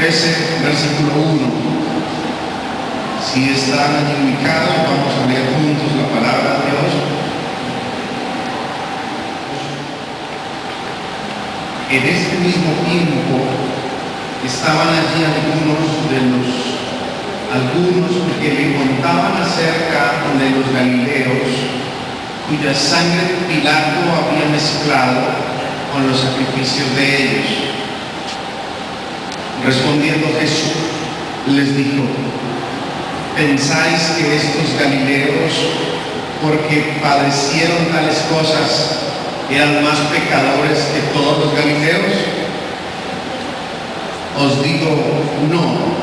13, versículo 1. Si están allí ubicados, vamos a leer juntos la palabra de Dios. En este mismo tiempo estaban allí algunos que le contaban acerca de los galileos, cuya sangre Pilato había mezclado con los sacrificios de ellos. Respondiendo Jesús les dijo: ¿pensáis que estos galileos, porque padecieron tales cosas, eran más pecadores que todos los galileos? Os digo, no.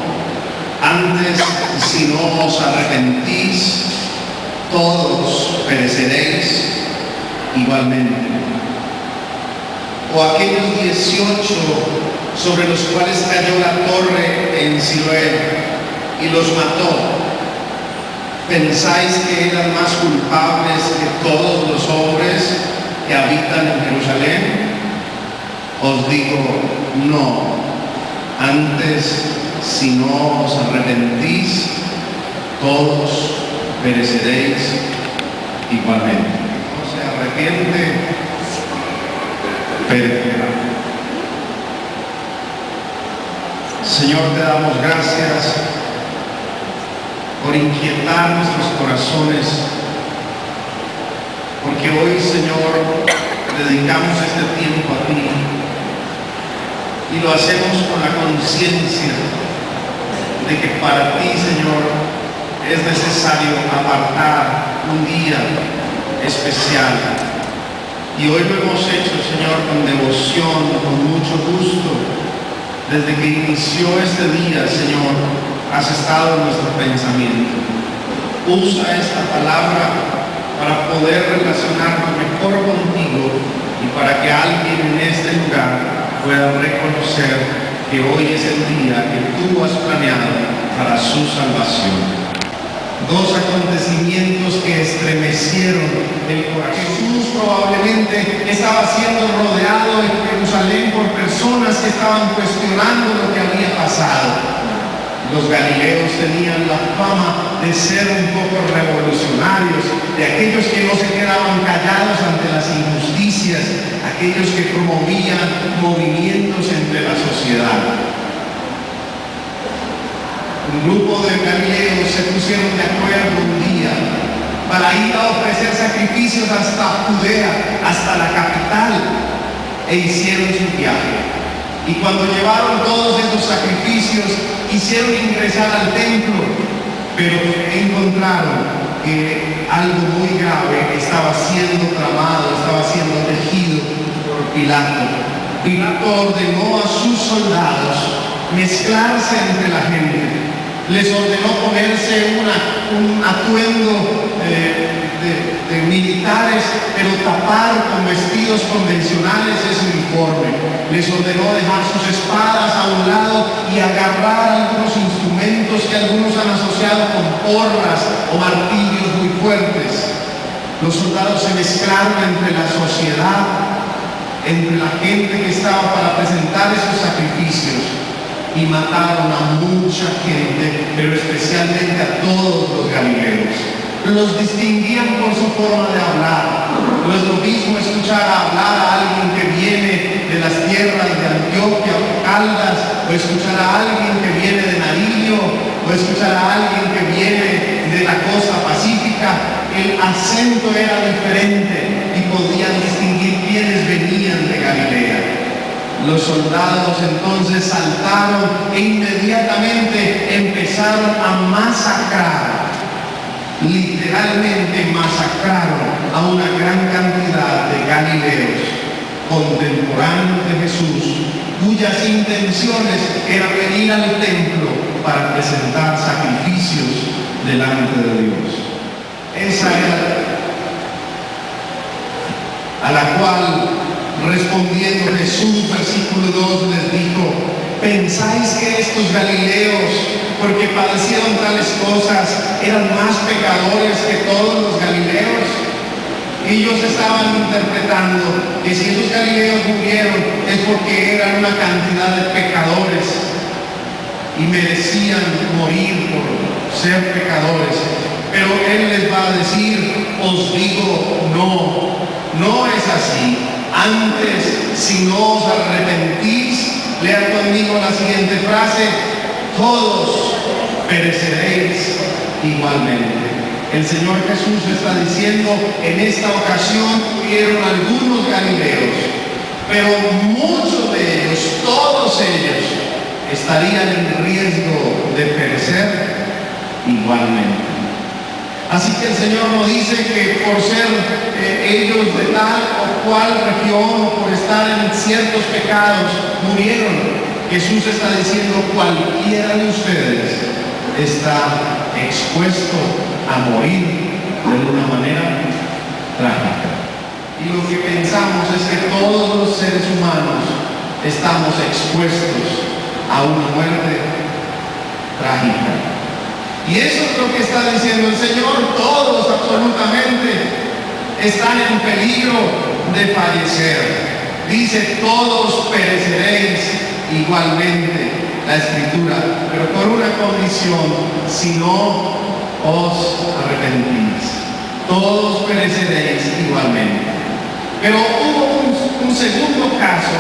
Antes, si no os arrepentís, todos pereceréis igualmente. O aquellos 18 sobre los cuales cayó la torre en Siloé y los mató, ¿pensáis que eran más culpables que todos los hombres que habitan en Jerusalén? Os digo, no. Antes, si no os arrepentís, todos pereceréis igualmente. No se arrepiente, perecerá. Señor, te damos gracias por inquietar nuestros corazones, porque hoy, Señor, dedicamos este tiempo a ti y lo hacemos con la conciencia de que para ti, Señor, es necesario apartar un día especial. Y hoy lo hemos hecho, Señor, con devoción, con mucho gusto. Desde que inició este día, Señor, has estado en nuestro pensamiento. Usa esta palabra para poder relacionarnos mejor contigo y para que alguien en este lugar pueda reconocer que hoy es el día que tú has planeado para su salvación. Dos acontecimientos que estremecieron el corazón. Jesús probablemente estaba siendo rodeado en Jerusalén por personas que estaban cuestionando lo que había pasado. Los galileos tenían la fama de ser un poco revolucionarios, de aquellos que no se quedaban callados ante las injusticias, aquellos que promovían movimientos entre la sociedad. Un grupo de galileos se pusieron de acuerdo un día para ir a ofrecer sacrificios hasta Judea, hasta la capital, e hicieron su viaje. Y cuando llevaron todos esos sacrificios, quisieron ingresar al templo, pero encontraron que algo muy grave estaba siendo tramado, estaba siendo tejido por Pilato. Pilato ordenó a sus soldados mezclarse entre la gente. Les ordenó ponerse un atuendo de militares, pero tapar con vestidos convencionales ese uniforme. Les ordenó dejar sus espadas a un lado y agarrar algunos instrumentos que algunos han asociado con porras o martillos muy fuertes. Los soldados se mezclaron entre la sociedad, entre la gente que estaba para presentar esos sacrificios, y mataron a mucha gente, pero especialmente a todos los galileos. Los distinguían por su forma de hablar. No es lo mismo escuchar hablar a alguien que viene de las tierras de Antioquia o Caldas, o escuchar a alguien que viene de Nariño, o escuchar a alguien que viene de la costa pacífica. El acento era diferente y podían distinguir quiénes venían de Galilea. Los soldados entonces saltaron e inmediatamente empezaron a masacrar, literalmente masacraron a una gran cantidad de galileos contemporáneos de Jesús, cuyas intenciones eran venir al templo para presentar sacrificios delante de Dios. Esa era a la cual, respondiendo Jesús, versículo 2, les dijo: ¿pensáis que estos galileos, porque padecieron tales cosas, eran más pecadores que todos los galileos? Ellos estaban interpretando que si esos galileos murieron es porque eran una cantidad de pecadores. y merecían morir por ser pecadores. Pero Él les va a decir, os digo, no es así. Antes, si no os arrepentís, lean conmigo la siguiente frase, todos pereceréis igualmente. El Señor Jesús está diciendo, en esta ocasión hubieron algunos galileos, pero muchos de ellos, todos ellos, estarían en riesgo de perecer igualmente. Así que el Señor no dice que por ser ellos de tal o cual región o por estar en ciertos pecados murieron. Jesús está diciendo, cualquiera de ustedes está expuesto a morir de una manera trágica. Y lo que pensamos es que todos los seres humanos estamos expuestos a una muerte trágica. Y eso es lo que está diciendo el Señor. Todos absolutamente están en peligro de fallecer. Dice, todos pereceréis igualmente, la Escritura, pero por una condición, si no os arrepentís. Todos pereceréis igualmente. Pero hubo un segundo caso,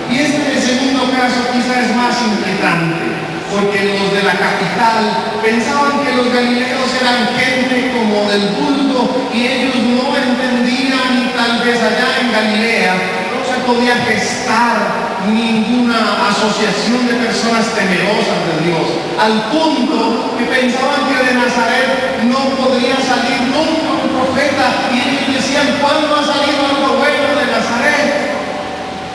y este segundo caso quizás es más inquietante, porque los de la capital pensaban que los galileos eran gente como del bulto y ellos no entendían, y tal vez allá en Galilea no se podía gestar ninguna asociación de personas temerosas de Dios, al punto que pensaban que de Nazaret no podría salir nunca un profeta, y ellos decían, ¿cuándo ha salido algo bueno de Nazaret?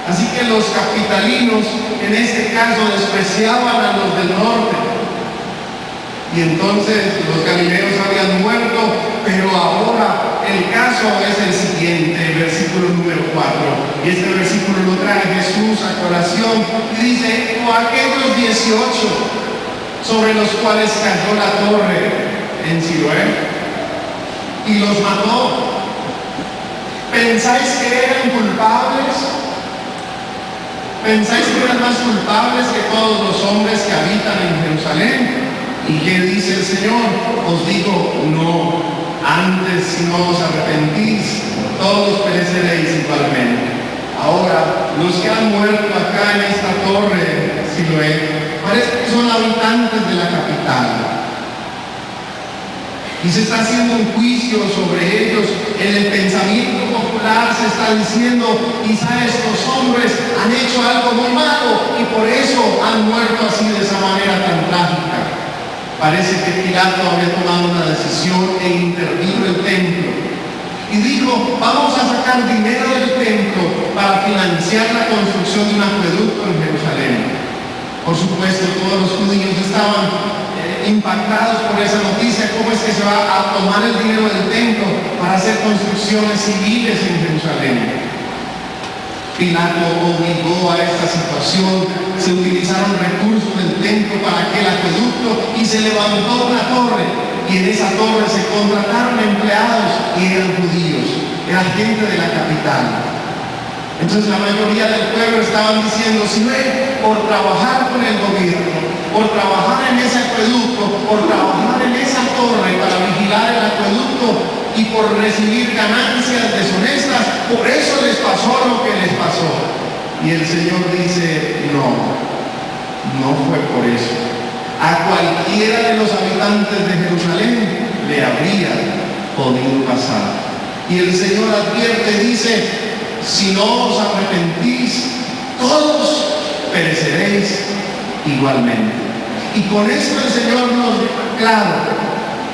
Así que los capitalinos en este caso despreciaban a los del norte. Y entonces los galileos habían muerto, pero ahora el caso es el siguiente, versículo número 4. Y este versículo lo trae Jesús a colación y dice, o aquellos 18 sobre los cuales cayó la torre en Siloé y los mató, ¿pensáis que eran culpables? ¿Pensáis que eran más culpables que todos los hombres que habitan en Jerusalén? ¿Y qué dice el Señor? Os digo, no. Antes, si no os arrepentís, todos pereceréis igualmente. Ahora, los que han muerto acá en esta torre, Siloé, parece que son habitantes de la capital. Y se está haciendo un juicio sobre ellos. En el pensamiento popular se está diciendo, quizá estos hombres han hecho algo muy malo y por eso han muerto así de esa manera tan trágica. Parece que Pilato había tomado una decisión e intervino el templo. Y dijo, vamos a sacar dinero del templo para financiar la construcción de un acueducto en Jerusalén. Por supuesto, todos los judíos estaban impactados por esa noticia. ¿Cómo es que se va a tomar el dinero del templo para hacer construcciones civiles en Jerusalén? Pilato obligó a esta situación, se utilizaron recursos del templo para aquel acueducto y se levantó una torre, y en esa torre se contrataron empleados y eran judíos, era gente de la capital. Entonces la mayoría del pueblo estaban diciendo, si ven, por trabajar con el gobierno, por trabajar en ese acueducto, por trabajar en esa torre para vigilar el acueducto y por recibir ganancias deshonestas, por eso les pasó lo que les pasó. Y el Señor dice, no fue por eso. A cualquiera de los habitantes de Jerusalén le habría podido pasar. Y el Señor advierte, dice, si no os arrepentís, todos pereceréis igualmente. Y con esto el Señor nos deja claro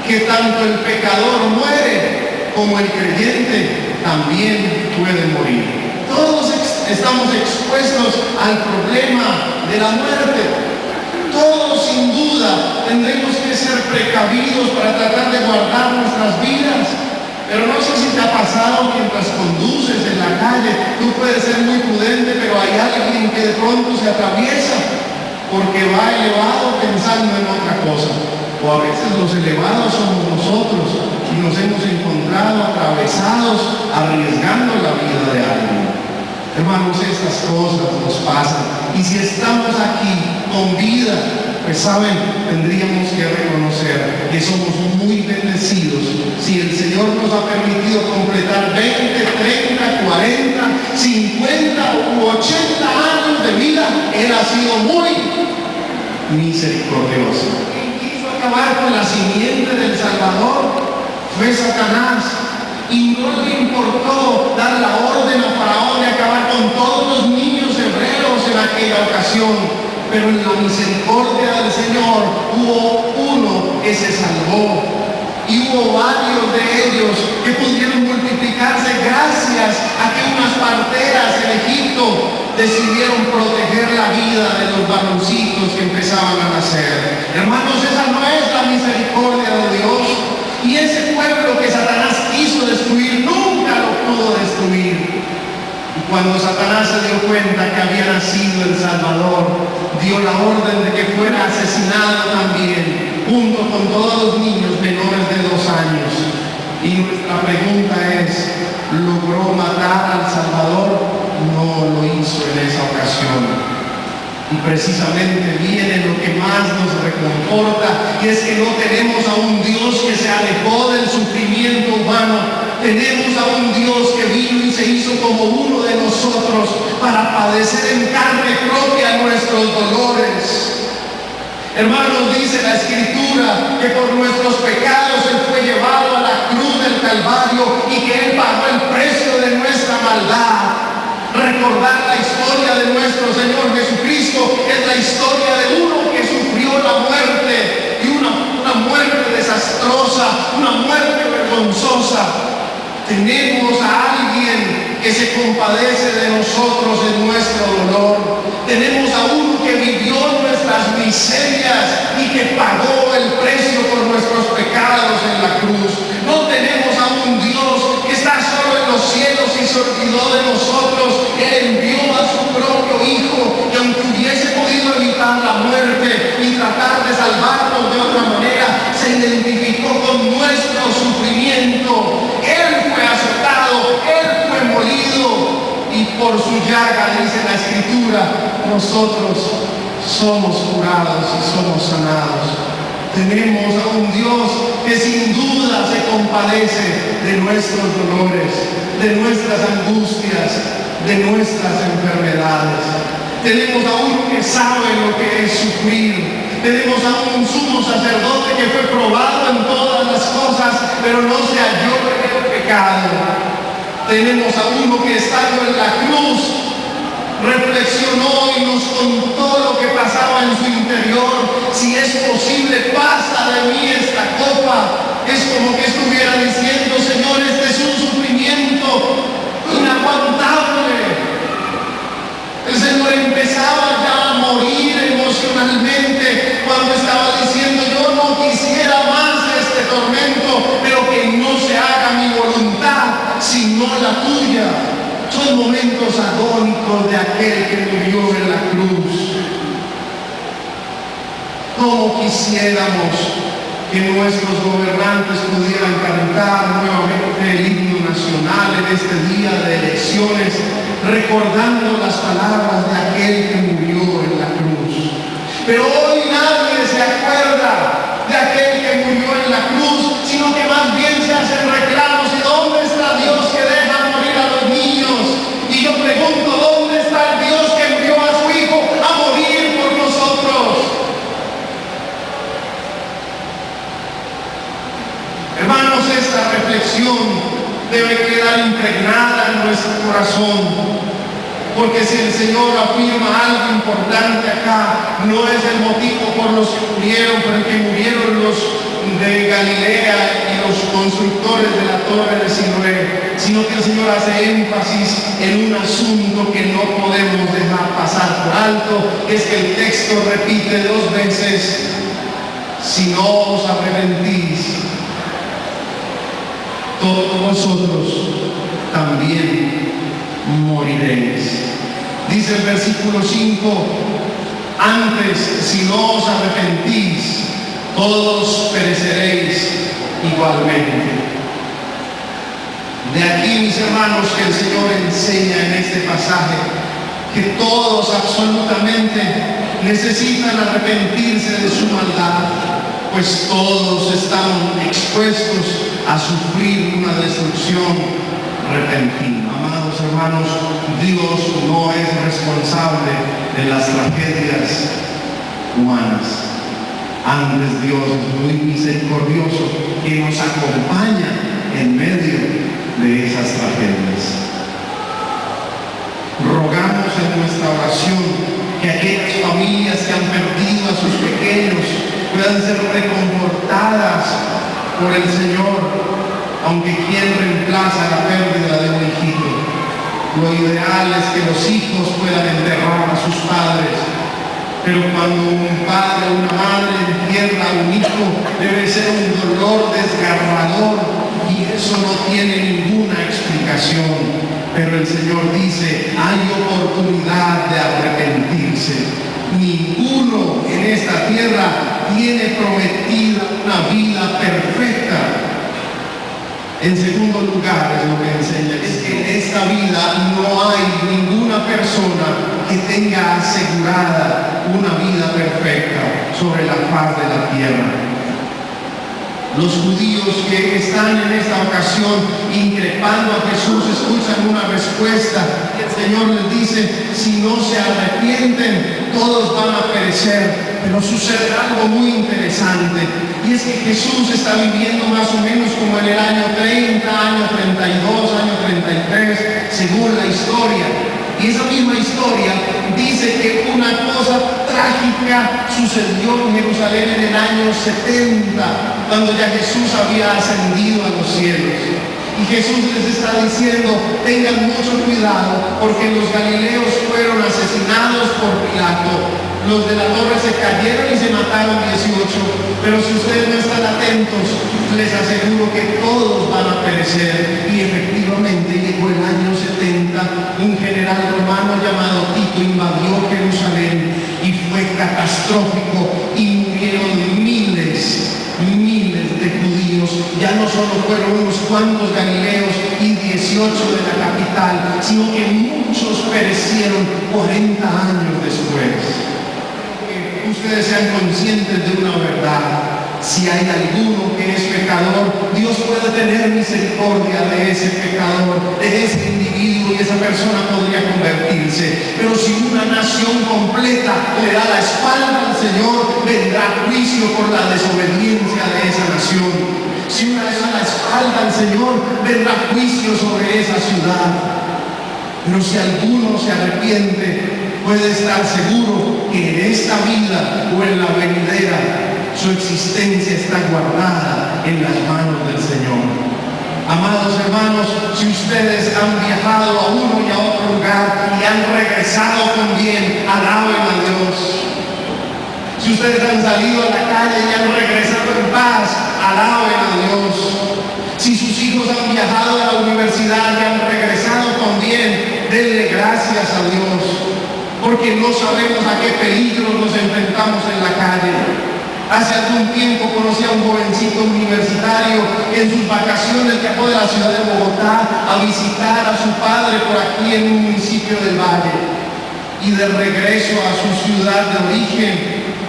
que tanto el pecador muere como el creyente también puede morir. Todos estamos expuestos al problema de la muerte. Todos sin duda tendremos que ser precavidos para tratar de guardar nuestras vidas. Pero no sé si te ha pasado mientras conduces en la calle, tú puedes ser muy prudente, pero hay alguien que de pronto se atraviesa porque va elevado pensando en otra cosa. O a veces los elevados somos nosotros y nos hemos encontrado atravesados, arriesgando la vida de alguien. Hermanos, estas cosas nos pasan. Y si estamos aquí con vida, Pues saben, tendríamos que reconocer que somos muy bendecidos si el Señor nos ha permitido completar 20, 30, 40, 50 u 80 años de vida. Él ha sido muy misericordioso. Quien quiso acabar con la simiente del Salvador fue Satanás, y no le importó dar la orden a Faraón de acabar con todos los niños hebreos en aquella ocasión. Pero en la misericordia del Señor hubo uno que se salvó, y hubo varios de ellos que pudieron multiplicarse gracias a que unas parteras en Egipto decidieron proteger la vida de los varoncitos que empezaban a nacer. Hermanos, esa no es la misericordia de Dios. Y ese pueblo que Satanás quiso destruir, nunca lo pudo destruir. Y cuando Satanás se dio cuenta que había nacido el Salvador, dio la orden de que fuera asesinado también, junto con todos los niños menores de 2 años. Y nuestra pregunta es, ¿logró matar al Salvador? No lo hizo en esa ocasión. Y precisamente viene lo que más nos reconforta, y es que no tenemos a un Dios que se alejó del sufrimiento humano. Tenemos a un Dios que vino y se hizo como uno de nosotros para padecer en carne propia nuestros dolores. Hermanos, dice la Escritura que por nuestros pecados Él fue llevado a la cruz del Calvario y que Él pagó el precio de nuestra maldad. Recordar la historia de nuestro Señor Jesucristo es la historia de uno que sufrió la muerte, y una muerte desastrosa, una muerte vergonzosa. Tenemos a alguien que se compadece de nosotros en nuestro dolor. Tenemos a uno que vivió nuestras miserias y que pagó el precio por nuestros pecados en la cruz. No tenemos a un Dios que está solo en los cielos y se olvidó de nosotros. Él envió a su propio Hijo, que aunque hubiese podido evitar la muerte y tratar de salvarnos de otra manera, se identificó con nuestro sufrimiento. Él fue azotado, Él fue molido, y por su llaga, dice la Escritura, nosotros somos curados y somos sanados. Tenemos a un Dios que sin duda se compadece de nuestros dolores, de nuestras angustias, de nuestras enfermedades. Tenemos a uno que sabe lo que es sufrir. Tenemos a un sumo sacerdote que fue probado en todas las cosas, pero no se halló en el pecado. Tenemos a uno que estando en la cruz reflexionó y nos contó lo que pasaba en su interior. Si es posible, pasa de mí esta copa. Es como que estuviera diciendo: Señor, este es un sufrimiento inaguantable. El Señor empezaba ya a morir emocionalmente cuando estaba diciendo: yo no quisiera más este tormento, pero que no se haga mi voluntad sino la tuya. Son momentos agónicos de aquel que murió en la cruz. Como quisiéramos que nuestros gobernantes pudieran cantar nuevamente el himno nacional en este día de elecciones, recordando las palabras de aquel que murió en la cruz. Pero hoy nadie se acuerda de aquel que murió en la cruz, sino que más bien se hacen reclamos: ¿y dónde está Dios que deja morir a los niños? Y yo pregunto: ¿dónde está el Dios que envió a su Hijo a morir por nosotros? Hermanos, esta reflexión debe quedar impregnada en nuestro corazón, porque si el Señor afirma algo importante acá, no es el motivo por los que murieron, por el que murieron los de Galilea y los constructores de la torre de Siloé, sino que el Señor hace énfasis en un asunto que no podemos dejar pasar por alto, que es que el texto repite 2 veces: si no os arrepentís, todos vosotros también moriréis. Dice el versículo 5: antes, si no os arrepentís, todos pereceréis igualmente. De aquí, mis hermanos, que el Señor enseña en este pasaje que todos absolutamente necesitan arrepentirse de su maldad, pues todos estamos expuestos a sufrir una destrucción repentina. Amados hermanos, Dios no es responsable de las tragedias humanas. Antes, Dios es muy misericordioso, que nos acompaña en medio de esas tragedias. Rogamos en nuestra oración que aquellas familias que han perdido a sus pequeños puedan ser reconfortadas por el Señor, aunque ¿quién reemplaza la pérdida de un hijito? Lo ideal es que los hijos puedan enterrar a sus padres, pero cuando un padre o una madre entierra a un hijo, debe ser un dolor desgarrador, y eso no tiene ninguna explicación. Pero el Señor dice, hay oportunidad de arrepentirse. Ninguno en esta tierra tiene prometida una vida perfecta. En segundo lugar, es lo que enseña, es que en esta vida no hay ninguna persona que tenga asegurada una vida perfecta sobre la faz de la tierra. Los judíos que están en esta ocasión increpando a Jesús escuchan una respuesta. El Señor les dice, si no se arrepienten, todos van a perecer. Pero sucede algo muy interesante, y es que Jesús está viviendo más o menos como en el año 30, año 32, año 33, según la historia. Y esa misma historia dice que una cosa trágica sucedió en Jerusalén en el año 70, cuando ya Jesús había ascendido a los cielos. Y Jesús les está diciendo, tengan mucho cuidado, porque los galileos fueron asesinados por Pilato. Los de la torre se cayeron y se mataron 18, pero si ustedes no están atentos, les aseguro que todos van a perecer. Y efectivamente llegó el año 70, un general romano llamado Tito invadió Jerusalén y fue catastrófico, y murieron miles de judíos. Ya no solo fueron unos cuantos galileos y 18 de la capital, sino que muchos perecieron 40 años después. Ustedes sean conscientes de una verdad: si hay alguno que es pecador, Dios puede tener misericordia de ese pecador, de ese individuo, y esa persona podría convertirse. Pero si una nación completa le da la espalda al Señor, vendrá juicio por la desobediencia de esa nación. Si una le da la espalda al Señor, vendrá juicio sobre esa ciudad. Pero si alguno se arrepiente, puede estar seguro que en esta vida o en la venidera, su existencia está guardada en las manos del Señor. Amados hermanos, si ustedes han viajado a uno y a otro lugar y han regresado con bien, alaben a Dios. Si ustedes han salido a la calle y han regresado en paz, alaben a Dios. Si sus hijos han viajado a la universidad y han regresado con bien, denle gracias a Dios, porque no sabemos a qué peligros nos enfrentamos en la calle. Hace algún tiempo conocí a un jovencito universitario que en sus vacaciones viajó de la ciudad de Bogotá a visitar a su padre por aquí en un municipio del Valle. Y de regreso a su ciudad de origen,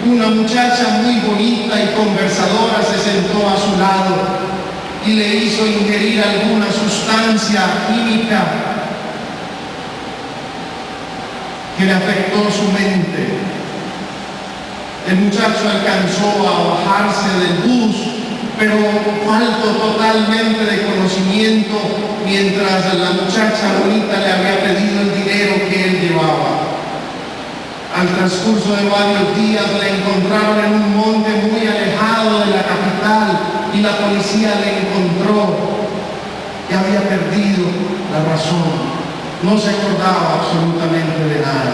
una muchacha muy bonita y conversadora se sentó a su lado y le hizo ingerir alguna sustancia química que le afectó su mente. El muchacho alcanzó a bajarse del bus, pero falto totalmente de conocimiento, mientras la muchacha bonita le había pedido el dinero que él llevaba. Al transcurso de varios días la encontraron en un monte muy alejado de la capital, y la policía le encontró y había perdido la razón. No se acordaba absolutamente de nada.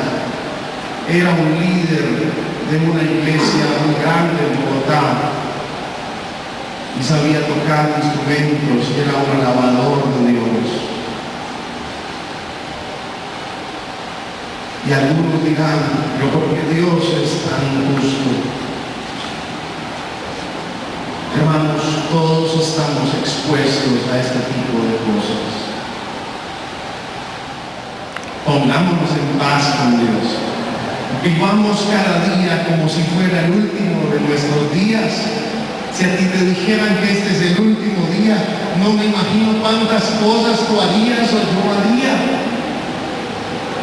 Era un líder de una iglesia muy grande en Bogotá y sabía tocar instrumentos, era un alabador de Dios. Y algunos dirán, pero porque Dios es tan injusto. Hermanos, todos estamos expuestos a este tipo de cosas. Pongámonos en paz con Dios. Vivamos cada día como si fuera el último de nuestros días. Si a ti te dijeran que este es el último día, no me imagino cuántas cosas tú harías o yo haría.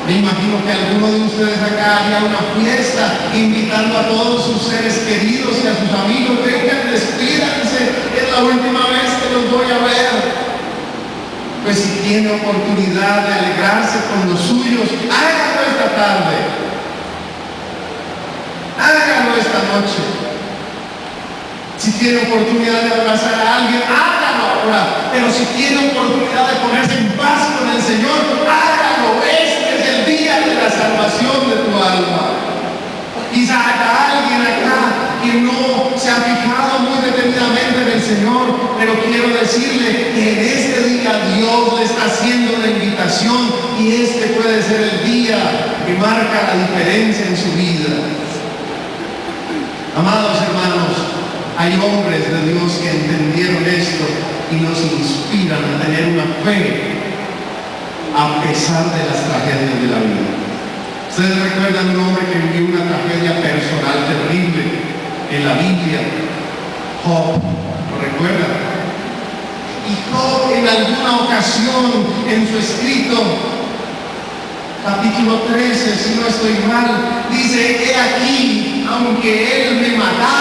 Me imagino que alguno de ustedes acá haría una fiesta invitando a todos sus seres queridos y a sus amigos. Vengan, despídanse, es la última vez que los voy a ver. Pues si tiene oportunidad de alegrarse con los suyos, hágalo esta tarde, hágalo esta noche. Si tiene oportunidad de abrazar a alguien, hágalo ahora. Pero si tiene oportunidad de ponerse en paz con el Señor, hágalo. Este es el día de la salvación de tu alma. Quizá haya alguien acá que no se ha fijado muy detenidamente en el Señor, pero quiero decirle que en este día Dios le está haciendo una invitación y este puede ser el día que marca la diferencia en su vida. Amados hermanos, hay hombres de Dios que entendieron esto y nos inspiran a tener una fe a pesar de las tragedias de la vida. Ustedes recuerdan un hombre que vivió una tragedia personal terrible en la Biblia, Job, ¿lo recuerdan? Y Job en alguna ocasión en su escrito, capítulo 13, si no estoy mal, dice: he aquí, aunque él me matara,